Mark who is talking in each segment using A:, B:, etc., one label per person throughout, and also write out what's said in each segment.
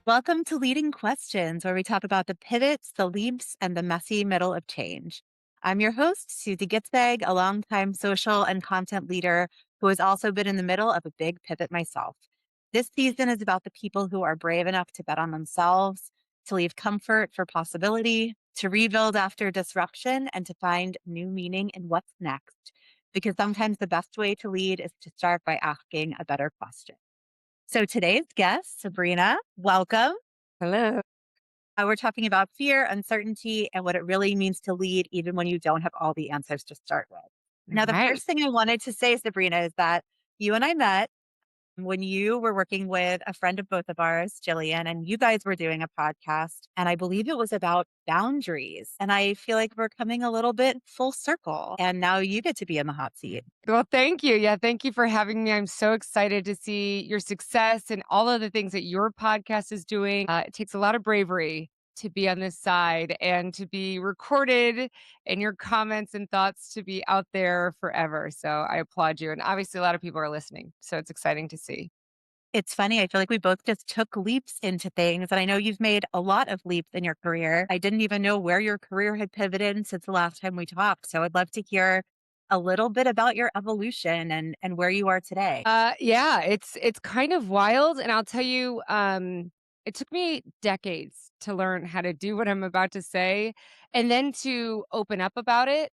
A: Welcome to Leading Questions, where we talk about the pivots, the leaps, and the messy middle of change. I'm your host, Susie Gitzbeg, a longtime social and content leader who has also been in the middle of a big pivot myself. This season is about the people who are brave enough to bet on themselves, to leave comfort for possibility, to rebuild after disruption, and to find new meaning in what's next. Because sometimes the best way to lead is to start by asking a better question. So today's guest, Sabrina, welcome.
B: Hello.
A: We're talking about fear, uncertainty, and what it really means to lead, even when you don't have all the answers to start with.
B: All
A: Now, the
B: right.
A: first thing I wanted to say, Sabrina, is that you and I met when you were working with a friend of both of ours, Jillian, and you guys were doing a podcast. And I believe it was about boundaries. And I feel like we're coming a little bit full circle. And now you get to be in the hot seat.
B: Well, thank you. Yeah, thank you for having me. I'm so excited to see your success and all of the things that your podcast is doing. It takes a lot of bravery to be on this side and to be recorded and your comments and thoughts to be out there forever. So I applaud you. And obviously, a lot of people are listening. So it's exciting to see.
A: It's funny. I feel like we both just took leaps into things. And I know you've made a lot of leaps in your career. I didn't even know where your career had pivoted since the last time we talked. So I'd love to hear a little bit about your evolution and where you are today.
B: Yeah, it's kind of wild, and I'll tell you, it took me decades to learn how to do what I'm about to say, and then to open up about it.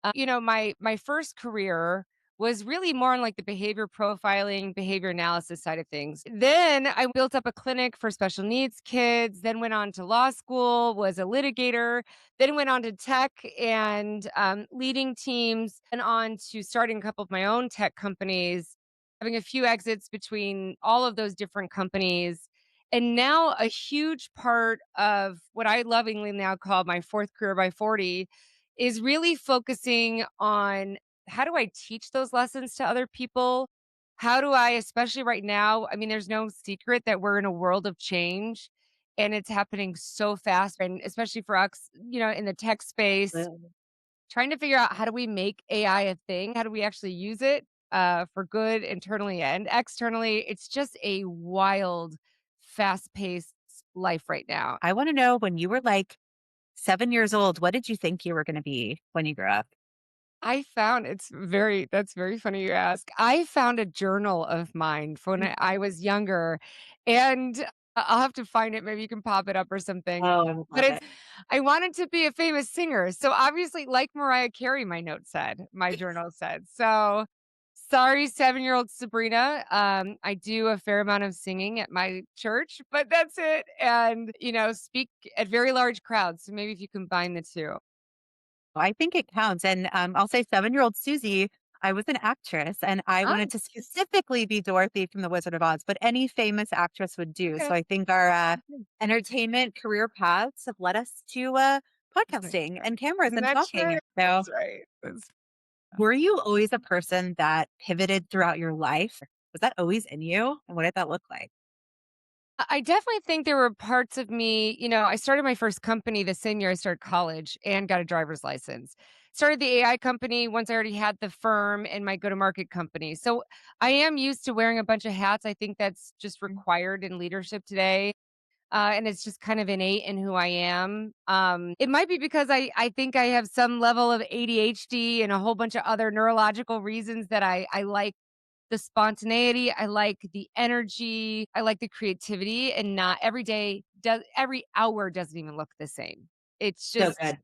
B: My first career was really more on like the behavior profiling, behavior analysis side of things. Then I built up a clinic for special needs kids, then went on to law school, was a litigator, then went on to tech and leading teams, and on to starting a couple of my own tech companies, having a few exits between all of those different companies. And now a huge part of what I lovingly now call my fourth career by 40 is really focusing on how do I teach those lessons to other people? How do I, especially right now, I mean, there's no secret that we're in a world of change and it's happening so fast. And especially for us, in the tech space,
A: Mm.
B: trying to figure out how do we make AI a thing? How do we actually use it for good internally and externally? It's just a wild, fast paced life right now.
A: I want to know when you were like 7 years old, what did you think you were going to be when you grew up?
B: I found that's very funny you ask. I found a journal of mine from when I was younger, and I'll have to find it. Maybe you can pop it up or something.
A: Oh, I would
B: But
A: love
B: it's
A: it.
B: I wanted to be a famous singer. So obviously, like Mariah Carey, my note said, my journal said. So sorry, 7-year-old Sabrina. I do a fair amount of singing at my church, but that's it. And speak at very large crowds. So maybe if you combine the two.
A: I think it counts. And I'll say 7-year-old Susie, I was an actress and I wanted
B: Oh,
A: to specifically be Dorothy from The Wizard of Oz, but any famous actress would do.
B: okay.
A: So I think our entertainment career paths have led us to podcasting and cameras and
B: That's
A: talking.
B: right,
A: So
B: that's right. That's
A: were you always a person that pivoted throughout your life? Was that always in you? And what did that look like?
B: I definitely think there were parts of me, I started my first company the same year I started college and got a driver's license. Started the AI company once I already had the firm and my go-to-market company. So I am used to wearing a bunch of hats. I think that's just required in leadership today. And it's just kind of innate in who I am. It might be because I think I have some level of ADHD and a whole bunch of other neurological reasons that I like the spontaneity, I like the energy, I like the creativity, and not every hour doesn't even look the same. It's
A: So
B: just
A: good.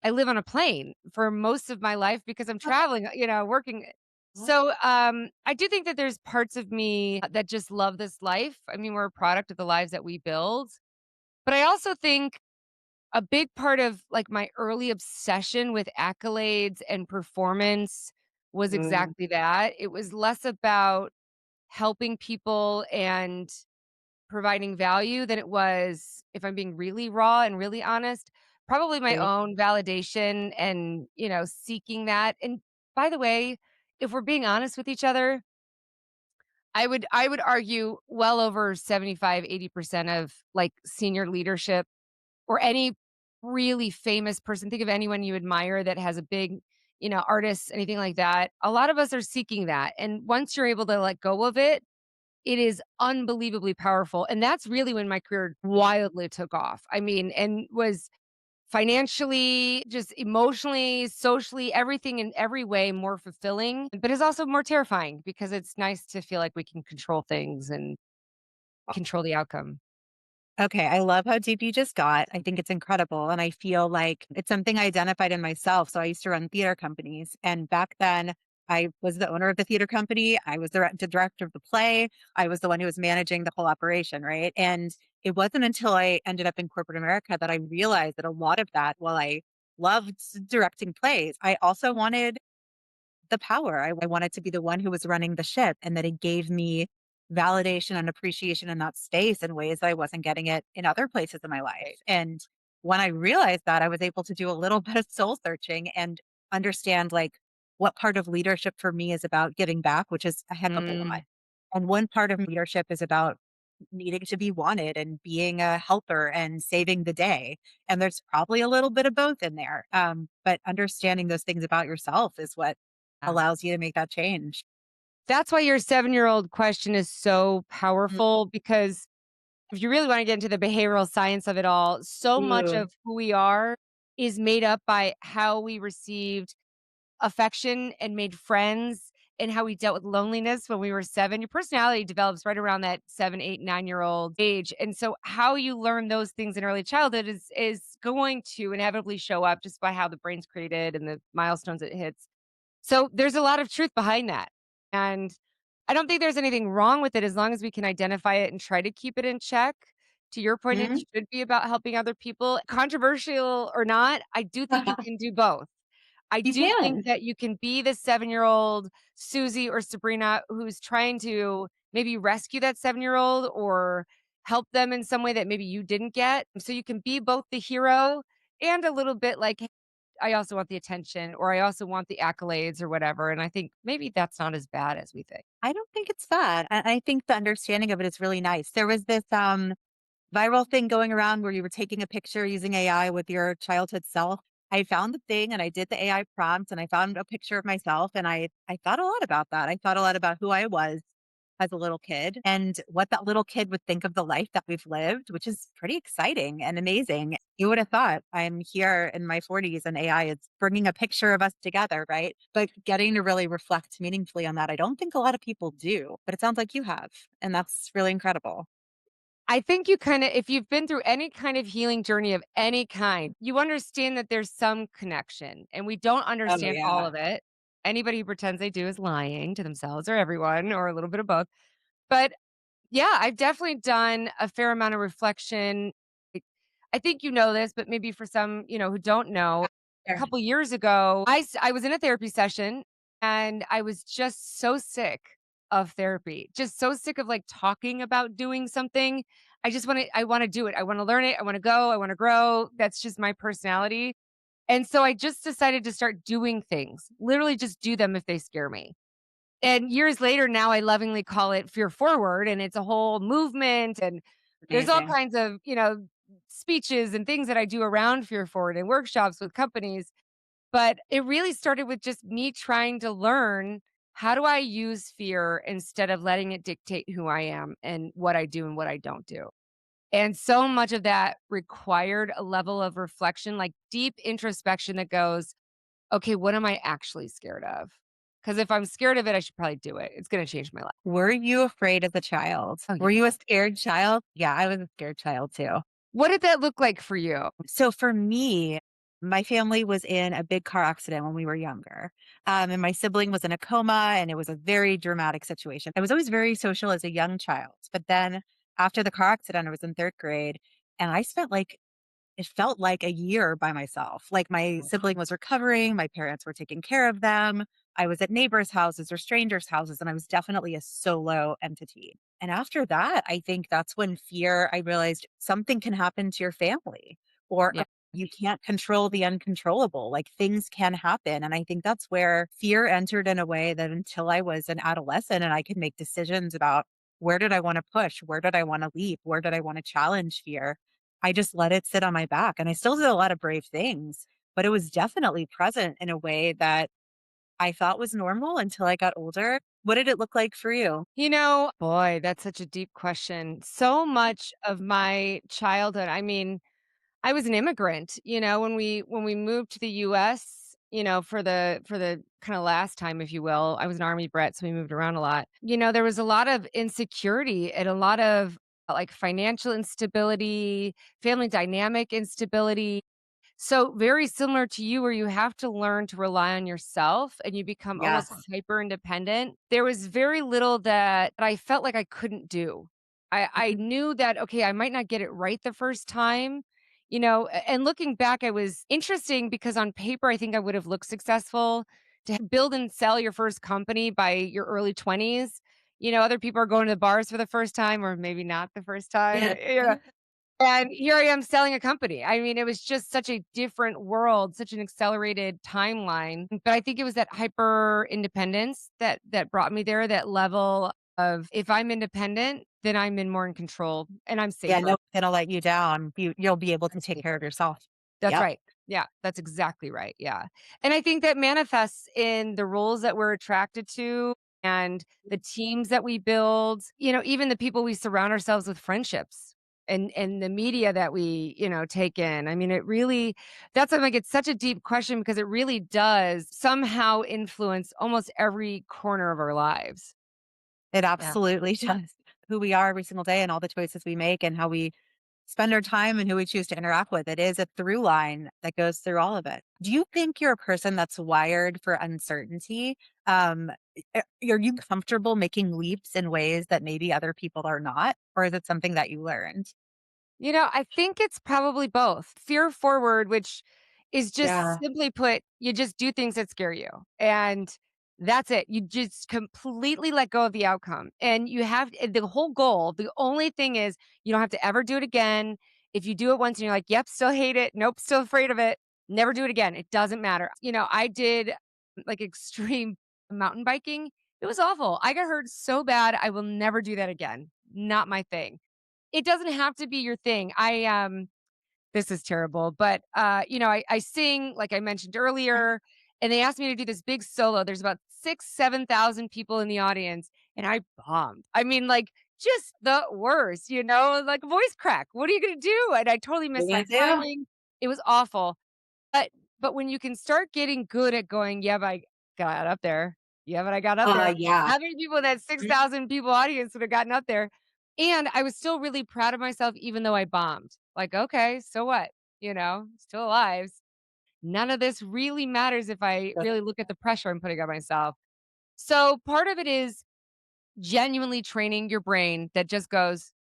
B: I live on a plane for most of my life because I'm traveling, working.
A: Oh,
B: So I do think that there's parts of me that just love this life. I mean, we're a product of the lives that we build. But I also think a big part of like my early obsession with accolades and performance was
A: mm,
B: exactly that. It was less about helping people and providing value than it was, if I'm being really raw and really honest, probably my
A: great.
B: own validation and, seeking that. And by the way, if we're being honest with each other, I would argue well over 75-80% of like senior leadership or any really famous person, think of anyone you admire that has a big, artist, anything like that. A lot of us are seeking that. And once you're able to let go of it, It is unbelievably powerful, and that's really when my career wildly took off. I mean, and was financially, just emotionally, socially, everything in every way more fulfilling, but it's also more terrifying because it's nice to feel like we can control things and control the outcome.
A: Okay, I love how deep you just got. I think it's incredible. And I feel like it's something I identified in myself. So I used to run theater companies. And back then, I was the owner of the theater company. I was the director of the play. I was the one who was managing the whole operation, right? And it wasn't until I ended up in corporate America that I realized that a lot of that, while I loved directing plays, I also wanted the power. I wanted to be the one who was running the ship, and that it gave me validation and appreciation in that space in ways that I wasn't getting it in other places in my life.
B: Right.
A: And when I realized that, I was able to do a little bit of soul searching and understand like what part of leadership for me is about giving back, which is a heck of a lot.
B: Mm.
A: And one part of leadership is about needing to be wanted and being a helper and saving the day. And there's probably a little bit of both in there. But understanding those things about yourself is what
B: Yeah.
A: allows you to make that change.
B: That's why your seven-year-old question is so
A: Mm.
B: powerful because if you really want to get into the behavioral science of it all, so much
A: Ooh.
B: of who we are is made up by how we received affection and made friends and how we dealt with loneliness when we were 7. Your personality develops right around that 7, 8, 9-year-old age. And so how you learn those things in early childhood is going to inevitably show up just by how the brain's created and the milestones it hits. So there's a lot of truth behind that. And I don't think there's anything wrong with it as long as we can identify it and try to keep it in check. To your point, it
A: Mhm.
B: should be about helping other people. Controversial or not, I do think you can do both. I
A: You
B: do think
A: can.
B: that you can be the 7-year-old Susie or Sabrina who's trying to maybe rescue that 7-year-old or help them in some way that maybe you didn't get. So you can be both the hero and a little bit like, "Hey, I also want the attention or I also want the accolades or whatever." And I think maybe that's not as bad as we think.
A: I don't think it's bad. I think the understanding of it is really nice. There was this viral thing going around where you were taking a picture using AI with your childhood self. I found the thing and I did the AI prompt and I found a picture of myself and I thought a lot about that. I thought a lot about who I was as a little kid and what that little kid would think of the life that we've lived, which is pretty exciting and amazing. You would have thought I'm here in my 40s and AI is bringing a picture of us together, right? But getting to really reflect meaningfully on that, I don't think a lot of people do, but it sounds like you have. And that's really incredible.
B: I think you kinda if you've been through any kind of healing journey of any kind, you understand that there's some connection, and we don't
A: Oh,
B: understand all
A: yeah.
B: of it. Anybody who pretends they do is lying to themselves or everyone or a little bit of both. But yeah, I've definitely done a fair amount of reflection. Like, I think you know this, but maybe for some, who don't know, a
A: Sure.
B: couple years ago, I was in a therapy session and I was just so sick of therapy. Just so sick of like talking about doing something. I want to do it. I want to learn it. I want to go. I want to grow. That's just my personality. And so I just decided to start doing things. Literally just do them if they scare me. And years later, now I lovingly call it Fear Forward, and it's a whole movement, and there's all
A: Amazing.
B: kinds of, speeches and things that I do around Fear Forward and workshops with companies. But it really started with just me trying to learn how do I use fear instead of letting it dictate who I am and what I do and what I don't do. And so much of that required a level of reflection, like deep introspection that goes, okay, what am I actually scared of? Because if I'm scared of it, I should probably do it. It's going to change my life.
A: Were you afraid as a child?
B: Oh,
A: Were
B: yeah.
A: you a scared child? Yeah, I was a scared child too.
B: What did that look like for you?
A: So for me, my family was in a big car accident when we were younger. And my sibling was in a coma and it was a very dramatic situation. I was always very social as a young child. But then after the car accident, I was in third grade and I spent like it felt like a year by myself. Like my sibling was recovering, my parents were taking care of them. I was at neighbors' houses or strangers' houses, and I was definitely a solo entity. And after that, I think that's when fear, I realized something can happen to your family or
B: Yeah.
A: you can't control the uncontrollable. Like things can happen. And I think that's where fear entered in a way that until I was an adolescent and I could make decisions about where did I want to push? Where did I want to leap? Where did I want to challenge fear? I just let it sit on my back and I still did a lot of brave things, but it was definitely present in a way that I thought was normal until I got older. What did it look like for you?
B: Boy, that's such a deep question. So much of my childhood, I mean, I was an immigrant, when we moved to the US, for the kind of last time, if you will. I was an army brat, so we moved around a lot. There was a lot of insecurity and a lot of like financial instability, family dynamic instability. So very similar to you where you have to learn to rely on yourself and you become almost
A: Yes.
B: hyper independent. There was very little that I felt like I couldn't do. I
A: Mhm.
B: knew that, okay, I might not get it right the first time, and looking back, I was interesting because on paper, I think I would have looked successful to build and sell your first company by your early 20s. Other people are going to the bars for the first time or maybe not the first time.
A: Yeah.
B: And here I am selling a company. I mean, it was just such a different world, such an accelerated timeline. But I think it was that hyper independence that brought me there, that level of if I'm independent, then I'm in more in control and I'm
A: Yeah,
B: safer.
A: no gonna let you down. You'll be able to
B: I'm
A: take care of
B: safer.
A: yourself.
B: That's
A: Yep.
B: right. Yeah, that's exactly right. Yeah. And I think that manifests in the roles that we're attracted to and the teams that we build, even the people we surround ourselves with friendships and the media that we, take in. I mean, it really that's like it's such a deep question because it really does somehow influence almost every corner of our lives.
A: It
B: Yeah.
A: absolutely does. Who we are every single day and all the choices we make and how we spend our time and who we choose to interact with. It is a through line that goes through all of it. Do you think you're a person that's wired for uncertainty? Are you comfortable making leaps in ways that maybe other people are not? Or is it something that you learned?
B: I think it's probably both. Fear forward, which is just
A: Yeah.
B: simply put, you just do things that scare you. And that's it. You just completely let go of the outcome. And you have the whole goal. The only thing is you don't have to ever do it again. If you do it once and you're like, yep, still hate it. Nope, still afraid of it. Never do it again. It doesn't matter. I did like extreme mountain biking. It was awful. I got hurt so bad. I will never do that again. Not my thing. It doesn't have to be your thing. This is terrible, but, I sing, like I mentioned earlier, and they asked me to do this big solo. There's about 6, 7,000 people in the audience, and I bombed. I mean, like, just the worst, like voice crack. What are you gonna do? And I totally
A: What
B: missed
A: are
B: my
A: you gonna do?
B: timing. It was awful. But when you can start getting good at going, "Yeah, but I got up there. Yeah, but I got up there."
A: Yeah.
B: How many people in that 6,000 people audience would have gotten up there? And I was still really proud of myself even though I bombed. Like, "Okay, so what?" Still alive. None of this really matters if I really look at the pressure I'm putting on myself. So, part of it is genuinely training your brain that just goes,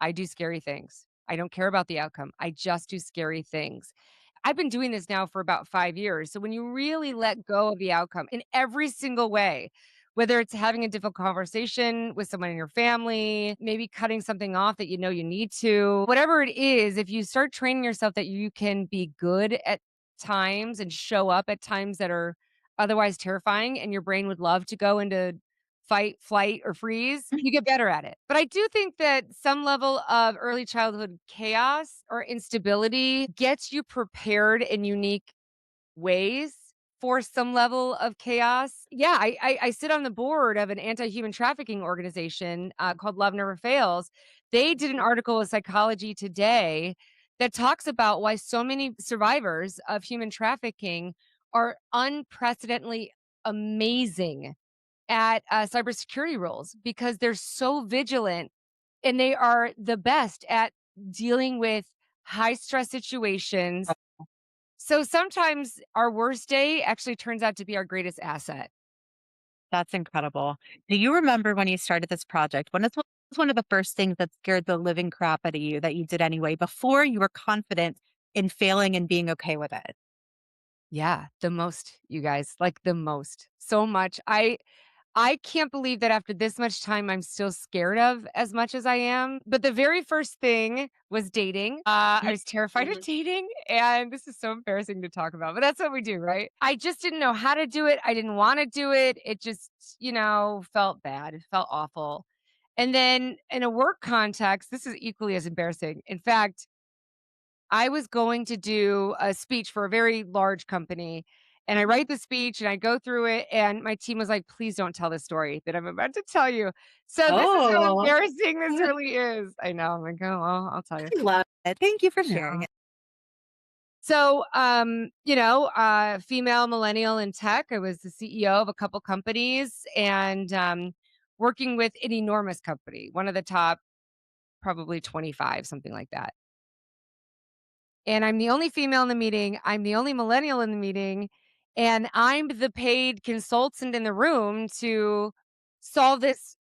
B: "I do scary things. I don't care about the outcome. I just do scary things." I've been doing this now for about 5 years. So when you really let go of the outcome in every single way, whether it's having a difficult conversation with someone in your family, maybe cutting something off that you know you need to, whatever it is, if you start training yourself that you can be good at times and show up at times that are otherwise terrifying and your brain would love to go into fight, flight, or freeze, you get better at it. But I do think that some level of early childhood chaos or instability gets you prepared in unique ways for some level of chaos. Yeah, I sit on the board of an anti-human trafficking organization called Love Never Fails. They did an article with Psychology Today that talks about why so many survivors of human trafficking are unprecedentedly amazing at, cybersecurity roles because they're so vigilant and they are the best at dealing with high stress situations. So sometimes our worst day actually turns out to be our greatest asset.
A: That's incredible. Do you remember when you started this project? What was one of the first things that scared the living crap out of you that you did anyway before you were confident in failing and being okay with it?
B: Yeah, the most, you guys, like the most. So much. I can't believe that after this much time, I'm still scared of as much as I am. But the very first thing was dating. I was terrified of
A: Mhm.
B: dating. And this is so embarrassing to talk about, but that's what we do, right? I just didn't know how to do it. I didn't want to do it. It just, felt bad. It felt awful. And then in a work context, this is equally as embarrassing. In fact, I was going to do a speech for a very large company And I write the speech and I go through it, and my team was like, "Please don't tell the story that I'm about to tell you." So this is how
A: Oh,
B: embarrassing this
A: I
B: really is. I know. I'm like, "Oh, well, I'll tell you."
A: love it. Thank you for sharing
B: Yeah.
A: it.
B: So, female millennial in tech. I was the CEO of a couple companies and working with an enormous company, one of the top, probably 25, something like that. And I'm the only female in the meeting. I'm the only millennial in the meeting. And I'm the paid consultant in the room to solve this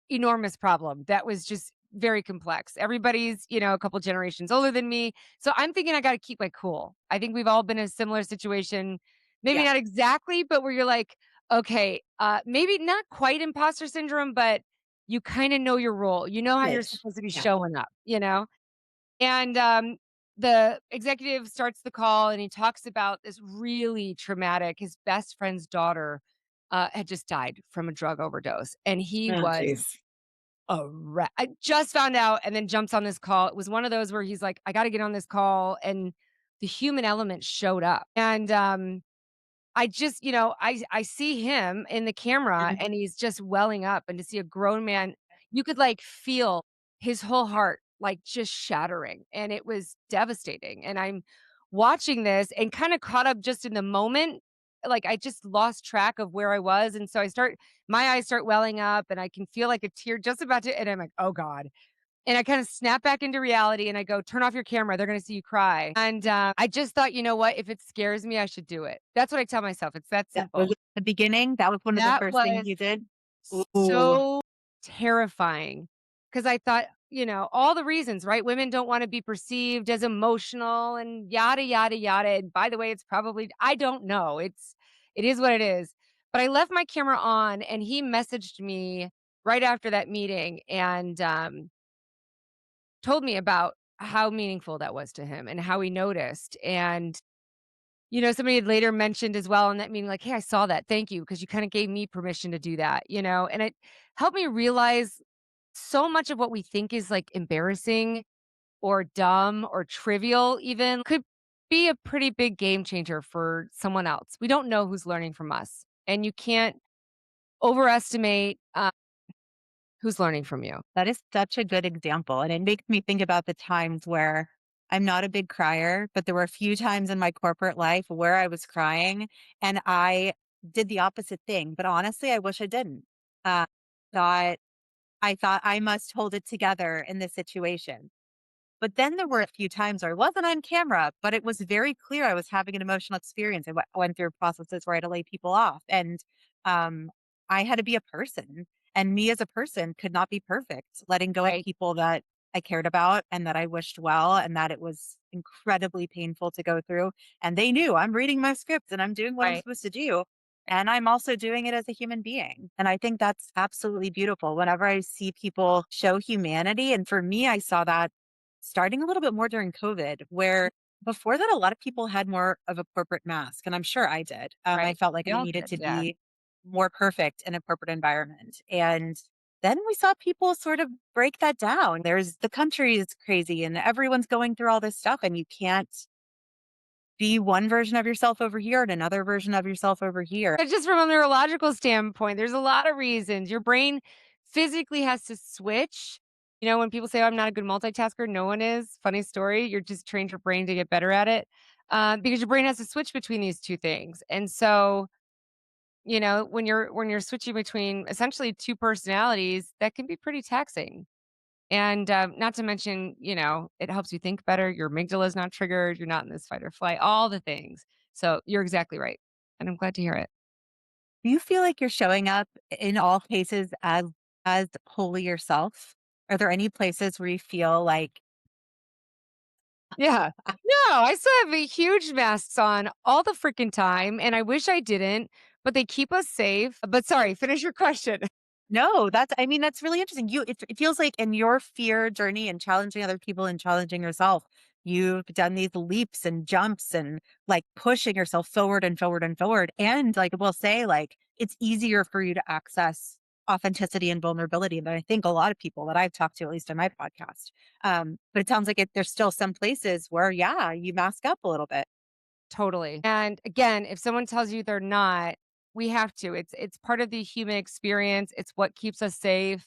B: enormous problem that was just very complex. Everybody's, a couple generations older than me. So I'm thinking I got to keep my cool. I think we've all been in a similar situation. Maybe
A: Yeah,
B: not exactly, but where you're like, okay, maybe not quite imposter syndrome, but you kind of know your role. You know how you're
A: good.
B: supposed to be
A: Yeah.
B: showing up. And, the executive starts the call and he talks about this really traumatic his best friend's daughter, had just died from a drug overdose, and he
A: Oh,
B: was
A: jeez.
B: a wreck. I just found out and then jumps on this call. It was one of those where he's like, "I gotta get on this call," and the human element showed up. And, I just, I see him in the camera
A: Mhm.
B: and he's just welling up, and to see a grown man, you could like feel his whole heart like just shattering, and it was devastating. And I'm watching this and kind of caught up just in the moment. Like I just lost track of where I was. And so my eyes start welling up and I can feel like a tear just about to, and I'm like, oh God. And I kind of snap back into reality and I go, "Turn off your camera. They're gonna see you cry." And, I just thought, "You know what? If it scares me, I should do it." That's what I tell myself. It's that
A: That was
B: simple.
A: the beginning. That was one of the
B: That
A: first things
B: was
A: you did? Ooh,
B: so terrifying because I thought, all the reasons, right? Women don't wanna be perceived as emotional and yada, yada, yada. And by the way, it's probably I don't know. It is what it is. But I left my camera on and he messaged me right after that meeting and, told me about how meaningful that was to him and how he noticed. And, somebody had later mentioned as well in that meeting, like, "Hey, I saw that. Thank you, because you kind of gave me permission to do that." And it helped me realize so much of what we think is like embarrassing or dumb or trivial, even could be a pretty big game changer for someone else. We don't know who's learning from us. And you can't overestimate who's learning from you.
A: that is such a good example, and it makes me think about the times where I'm not a big crier, but there were a few times in my corporate life where I was crying, and I did the opposite thing, but honestly, I wish I didn't. Uh, thought I thought I must hold it together in this situation. But then there were a few times where I wasn't on camera, but it was very clear I was having an emotional experience. I went through processes where I had to lay people off, and um, I had to be a person. And me as a person could not be perfect, letting go of
B: Right.
A: people that I cared about and that I wished well, and that it was incredibly painful to go through. And they knew I'm reading my script and I'm doing what I'm
B: Right.
A: supposed to do. And I'm also doing it as a human being. And I think that's absolutely beautiful. Whenever I see people show humanity, and for me, I saw that starting a little bit more during COVID, where before that, a lot of people had more of a corporate mask, and I'm sure I did. I
B: Right.
A: felt like
B: We
A: I
B: all
A: needed
B: did.
A: to
B: Yeah.
A: be more perfect in a corporate environment. And then we saw people sort of break that down. The country is crazy and everyone's going through all this stuff, and you can't be one version of yourself over here and another version of yourself over here.
B: Just from a neurological standpoint, there's a lot of reasons. Your brain physically has to switch. When people say, "Oh, I'm not a good multitasker," no one is. Funny story. You're just trained your brain to get better at it, because your brain has to switch between these two things. And so, when you're switching between essentially two personalities, that can be pretty taxing. And not to mention, it helps you think better. Your amygdala is not triggered. You're not in this fight or flight. All the things. So you're exactly right, and I'm glad to hear it.
A: Do you feel like you're showing up in all cases as wholly yourself? Are there any places where you feel like
B: Yeah. No, I still have a huge masks on all the freaking time, and I wish I didn't, but they keep us safe. But sorry, finish your question.
A: no, that's really interesting. It feels like in your fear journey and challenging other people and challenging yourself, you've done these leaps and jumps and like pushing yourself forward and forward and forward. And like we'll say, like it's easier for you to access authenticity and vulnerability than I think a lot of people that I've talked to, at least on my podcast. But it sounds like there's still some places where, yeah, you mask up a little bit.
B: Totally. And again, if someone tells you they're not, we have to. It's part of the human experience. It's what keeps us safe.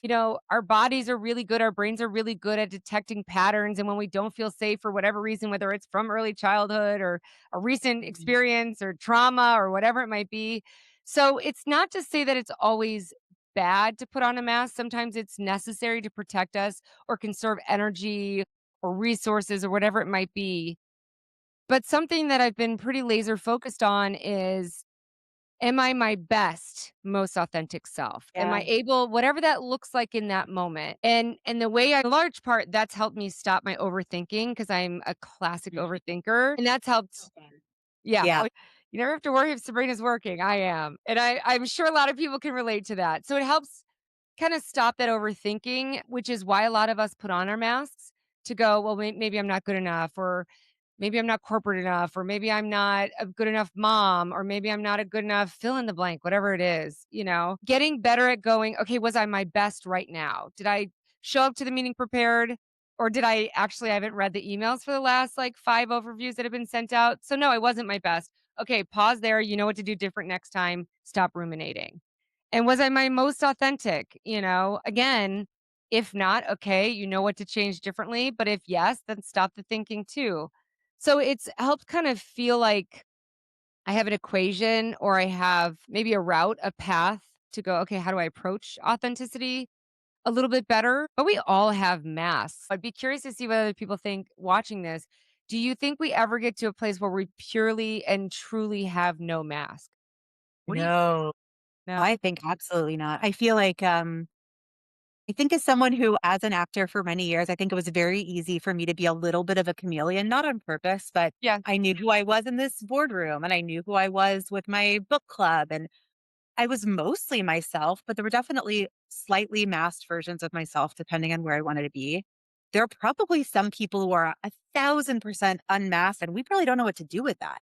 B: Our bodies are really good, our brains are really good at detecting patterns, and when we don't feel safe for whatever reason, whether it's from early childhood or a recent
A: Mhm.
B: experience or trauma or whatever it might be. So, it's not to say that it's always bad to put on a mask. Sometimes it's necessary to protect us or conserve energy or resources or whatever it might be. But something that I've been pretty laser focused on is, am I my best, most authentic self? Am
A: Yeah.
B: I able, whatever that looks like in that moment? And the way in large part that's helped me stop my overthinking because I'm a classic
A: Mhm.
B: overthinker. And that's helped. Yeah.
A: Yeah.
B: Oh, you never have to worry if Sabrina's working. I am. And I'm sure a lot of people can relate to that. So it helps kind of stop that overthinking, which is why a lot of us put on our masks to go, well, maybe I'm not good enough, or maybe I'm not corporate enough, or maybe I'm not a good enough mom, or maybe I'm not a good enough fill in the blank, whatever it is, getting better at going, okay, was I my best right now? Did I show up to the meeting prepared? Or did I haven't read the emails for the last like five overviews that have been sent out. So no, I wasn't my best. Okay, pause there. You know what to do different next time. Stop ruminating. And was I my most authentic? Again, if not, okay, you know what to change differently. But if yes, then stop the thinking too. So it's helped kind of feel like I have an equation or I have maybe a route, a path to go, okay, how do I approach authenticity a little bit better? But we all have masks. I'd be curious to see what other people think watching this. Do you think we ever get to a place where we purely and truly have no mask? What do you think?
A: No,
B: No.
A: I think absolutely not. I feel like, I think as someone who, as an actor for many years, I think it was very easy for me to be a little bit of a chameleon, not on purpose, but
B: Yeah.
A: I knew who I was in this boardroom and I knew who I was with my book club. And I was mostly myself, but there were definitely slightly masked versions of myself depending on where I wanted to be. There are probably some people who are 1,000% unmasked, and we probably don't know what to do with that.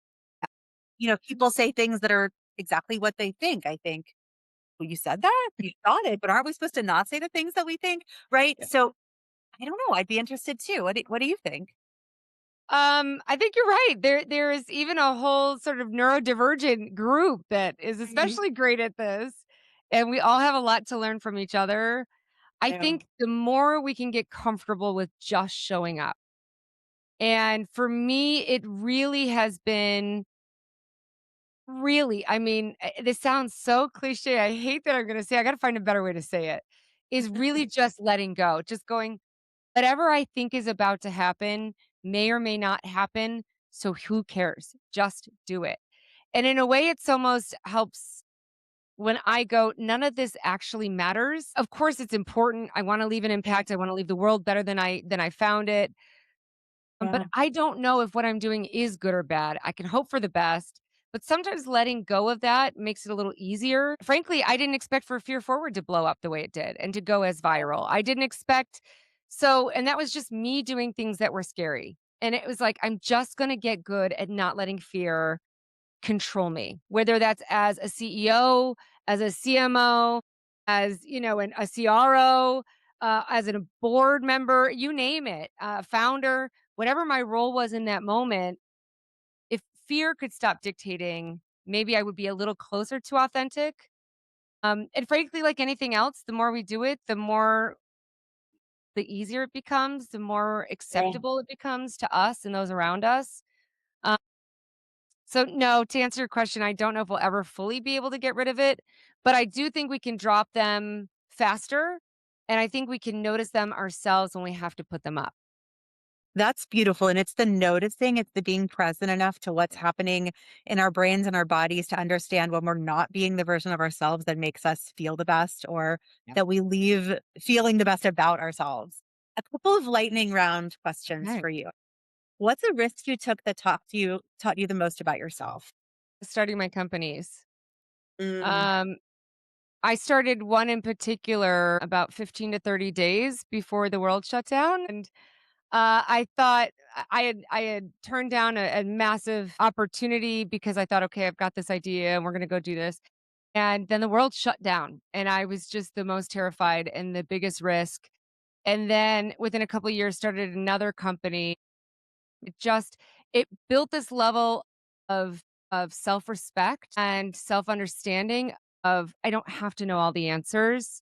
A: People say things that are exactly what they think. I think, well, you said that? You thought it, but aren't we supposed to not say the things that we think? Right. Yeah. So I don't know. I'd be interested too. What do you think?
B: I think you're right. There is even a whole sort of neurodivergent group that is
A: Mhm.
B: especially great at this, and we all have a lot to learn from each other. I
A: Yeah.
B: think the more we can get comfortable with just showing up. And for me, it really has been really, I mean, this sounds so cliche. I hate that I'm going to say, I got to find a better way to say it. Is really just letting go, just going, whatever I think is about to happen may or may not happen. So who cares? Just do it. And in a way, it's almost helps when I go, none of this actually matters. Of course, it's important. I want to leave an
A: Yeah.
B: impact. I want to leave the world better than I found it. But
A: Yeah.
B: I don't know if what I'm doing is good or bad. I can hope for the best, but sometimes letting go of that makes it a little easier. Frankly, I didn't expect for Fear Forward to blow up the way it did and to go as viral. I didn't expect and that was just me doing things that were scary. And it was like, I'm just going to get good at not letting fear control me, whether that's as a CEO, as a CMO, as, a CRO, as a board member, you name it, founder, whatever my role was in that moment. If fear could stop dictating, maybe I would be a little closer to authentic. And frankly, like anything else, the more we do it, the easier it becomes, the more
A: Yeah.
B: acceptable it becomes to us and those around us. Um, So, no, to answer your question, I don't know if we'll ever fully be able to get rid of it, but I do think we can drop them faster. And I think we can notice them ourselves when we have to put them up.
A: That's beautiful. And it's the noticing, it's the being present enough to what's happening in our brains and our bodies to understand when we're not being the version of ourselves that makes us feel the best or
B: Yep.
A: that we leave feeling the best about ourselves. A couple of lightning round questions
B: Right.
A: for you. What's a risk you took that taught you the most about yourself?
B: Starting my companies.
A: Mm,
B: Um, I started one in particular about 15 to 30 days before the world shut down. And I thought I had turned down a massive opportunity because I thought, okay, I've got this idea and we're going to go do this. And then the world shut down, and I was just the most terrified and the biggest risk. And then within a couple of years, started another company. It built this level. of self-respect and self-understanding of I don't have to know all the answers.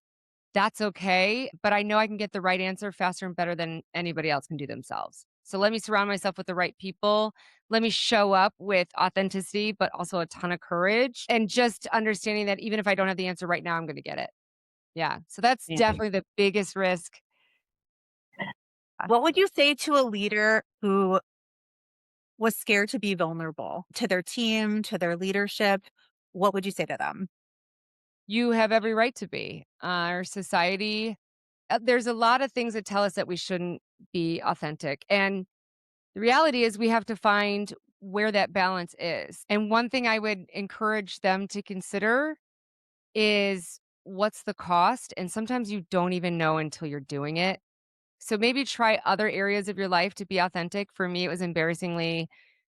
B: That's okay, but I know I can get the right answer faster and better than anybody else can do themselves. So let me surround myself with the right people. Let me show up with authenticity, but also a ton of courage and just understanding that even if I don't have the answer right now, I'm going to get it. Yeah. So that's
A: Amazing.
B: definitely the biggest risk.
A: What would you say to a leader who was scared to be vulnerable to their team, to their leadership? What would you say to them?
B: You have every right to be. Our society, there's a lot of things that tell us that we shouldn't be authentic. And the reality is we have to find where that balance is. And one thing I would encourage them to consider is what's the cost? And sometimes you don't even know until you're doing it. So maybe try other areas of your life to be authentic. For me, it was embarrassingly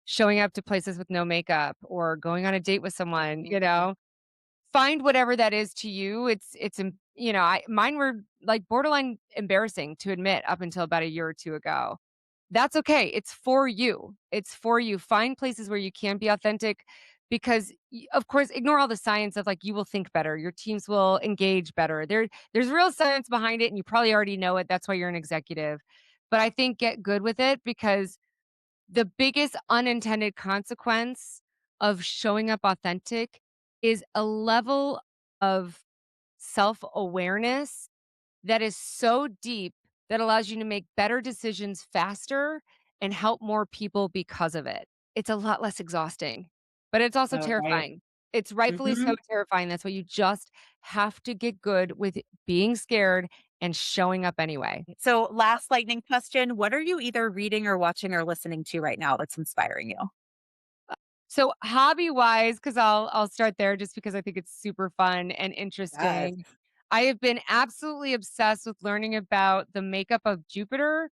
B: showing up to places with no makeup or going on a date with someone, find whatever that is to you. I mine were like borderline embarrassing to admit up until about a year or 2 ago. That's okay. It's for you. It's for you. Find places where you can be authentic because of course ignore all the science of like you will think better, your teams will engage better. There's real science behind it and you probably already know it. That's why you're an executive. But I think get good with it because the biggest unintended consequence of showing up authentic is a level of self-awareness that is so deep that allows you to make better decisions faster and help more people because of it. It's a lot less exhausting, but it's also
A: Oh, right.
B: terrifying. It's rightfully
A: Mhm.
B: so terrifying. That's why you just have to get good with being scared and showing up anyway.
A: So, last lightning question. What are you either reading or watching or listening to right now that's inspiring you?
B: So hobby-wise, because I'll start there just because I think it's super fun and
A: Yes.
B: interesting. I have been absolutely obsessed with learning about the makeup of Jupiter.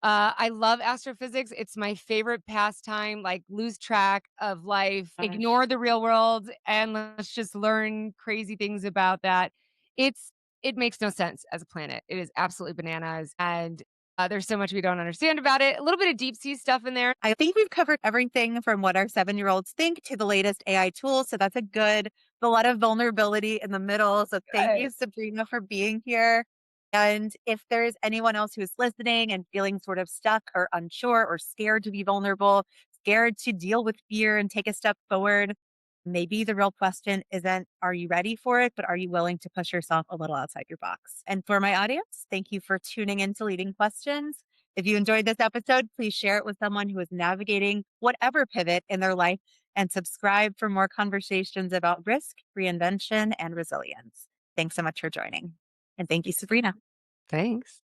B: I love astrophysics. It's my favorite pastime, like lose track of life, ignore the real world, and let's just learn crazy things about that. It's it makes no sense as a planet. It is absolutely bananas. And there's so much we don't understand about it. A little bit of deep sea stuff in there.
A: I think we've covered everything from what our 7-year-olds think to the latest AI tools. So that's a lot of vulnerability in the middle. So thank
B: Good.
A: you, Sabrina, for being here. And if there's anyone else who's listening and feeling sort of stuck or unsure or scared to be vulnerable, scared to deal with fear and take a step forward, maybe the real question isn't, are you ready for it? But are you willing to push yourself a little outside your box? And for my audience, thank you for tuning in to Leading Questions. If you enjoyed this episode, please share it with someone who is navigating whatever pivot in their life and subscribe for more conversations about risk, reinvention, and resilience. Thanks so much for joining. And thank you, Sabrina.
B: Thanks.